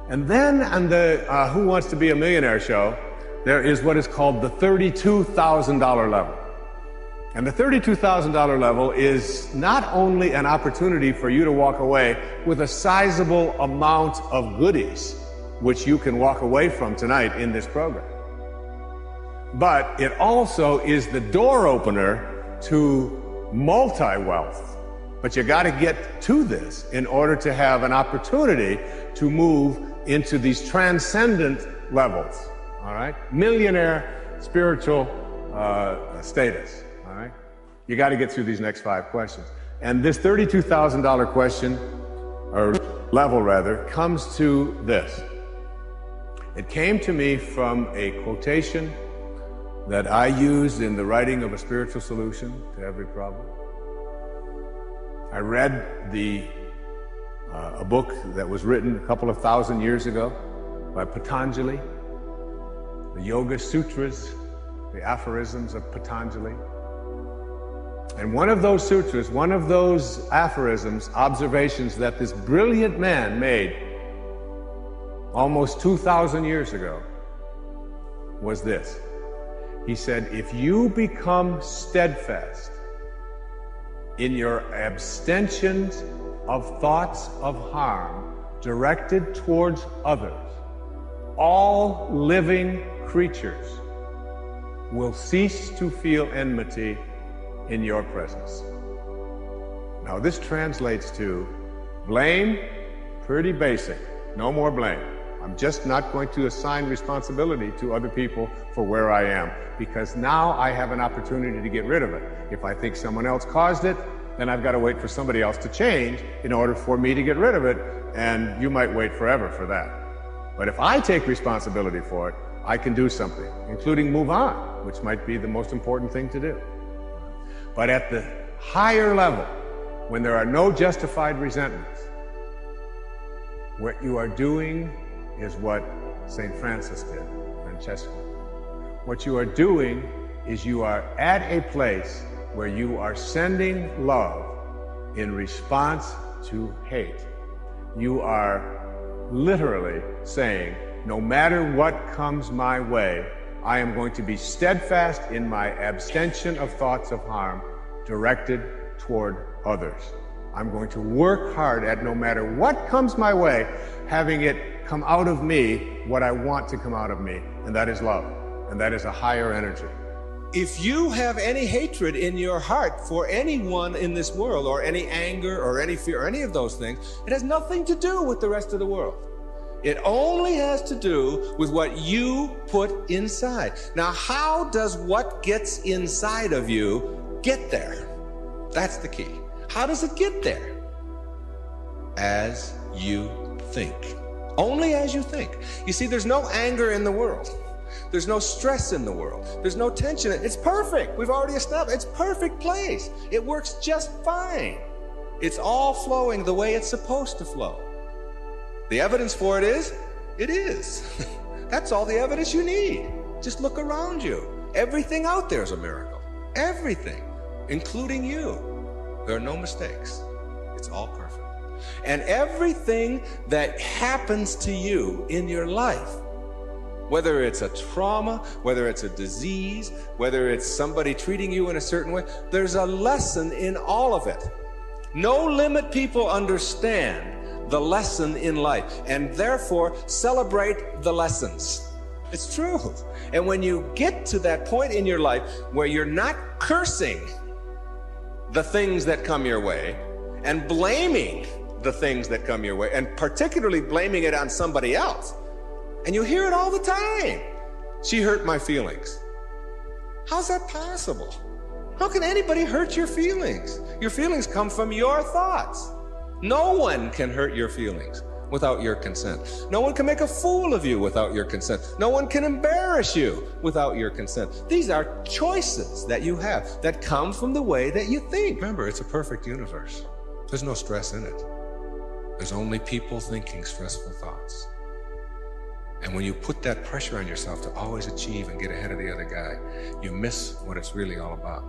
And then on the Who Wants to Be a Millionaire show, there is what is called the $32,000 level. And the $32,000 level is not only an opportunity for you to walk away with a sizable amount of goodies, which you can walk away from tonight in this program, but it also is the door opener to multi-wealth. But you got to get to this in order to have an opportunity to move into these transcendent levels, all right? Millionaire spiritual status, all right? You got to get through these next 5 questions. And this $32,000 question, or level rather, comes to this. It came to me from a quotation that I used in the writing of a spiritual solution to every problem. I read a book that was written a couple of thousand years ago by Patanjali, the Yoga Sutras, the Aphorisms of Patanjali. And one of those sutras, one of those aphorisms, observations that this brilliant man made almost 2,000 years ago was this. He said, if you become steadfast in your abstentions of thoughts of harm directed towards others, all living creatures will cease to feel enmity in your presence. Now this translates to blame, pretty basic, no more blame. I'm just not going to assign responsibility to other people for where I am, because now I have an opportunity to get rid of it. If I think someone else caused it, then I've got to wait for somebody else to change in order for me to get rid of it, and you might wait forever for that. But if I take responsibility for it, I can do something, including move on, which might be the most important thing to do. But at the higher level, when there are no justified resentments, what you are doing is what St. Francis did, Francesco. What you are doing is you are at a place where you are sending love in response to hate. You are literally saying, no matter what comes my way, I am going to be steadfast in my abstention of thoughts of harm directed toward others. I'm going to work hard at, no matter what comes my way, having it come out of me what I want to come out of me, and that is love, and that is a higher energy. If you have any hatred in your heart for anyone in this world, or any anger, or any fear, or any of those things, it has nothing to do with the rest of the world. It only has to do with what you put inside. Now, how does what gets inside of you get there? That's the key. How does it get there? As you think. Only as you think. You see, there's no anger in the world. There's no stress in the world. There's no tension. It's perfect. We've already established it's perfect place. It works just fine. It's all flowing the way it's supposed to flow. The evidence for it is. That's all the evidence you need. Just look around you. Everything out there is a miracle. Everything, including you. There are no mistakes. It's all perfect. And everything that happens to you in your life, whether it's a trauma, whether it's a disease, whether it's somebody treating you in a certain way, there's a lesson in all of it. No limit people understand the lesson in life, and therefore celebrate the lessons. It's true. And when you get to that point in your life where you're not cursing the things that come your way and blaming the things that come your way, and particularly blaming it on somebody else, and you hear it all the time. She hurt my feelings. How's that possible? How can anybody hurt your feelings? Your feelings come from your thoughts. No one can hurt your feelings without your consent. No one can make a fool of you without your consent. No one can embarrass you without your consent. These are choices that you have that come from the way that you think. Remember, it's a perfect universe. There's no stress in it. There's only people thinking stressful thoughts. And when you put that pressure on yourself to always achieve and get ahead of the other guy, you miss what it's really all about.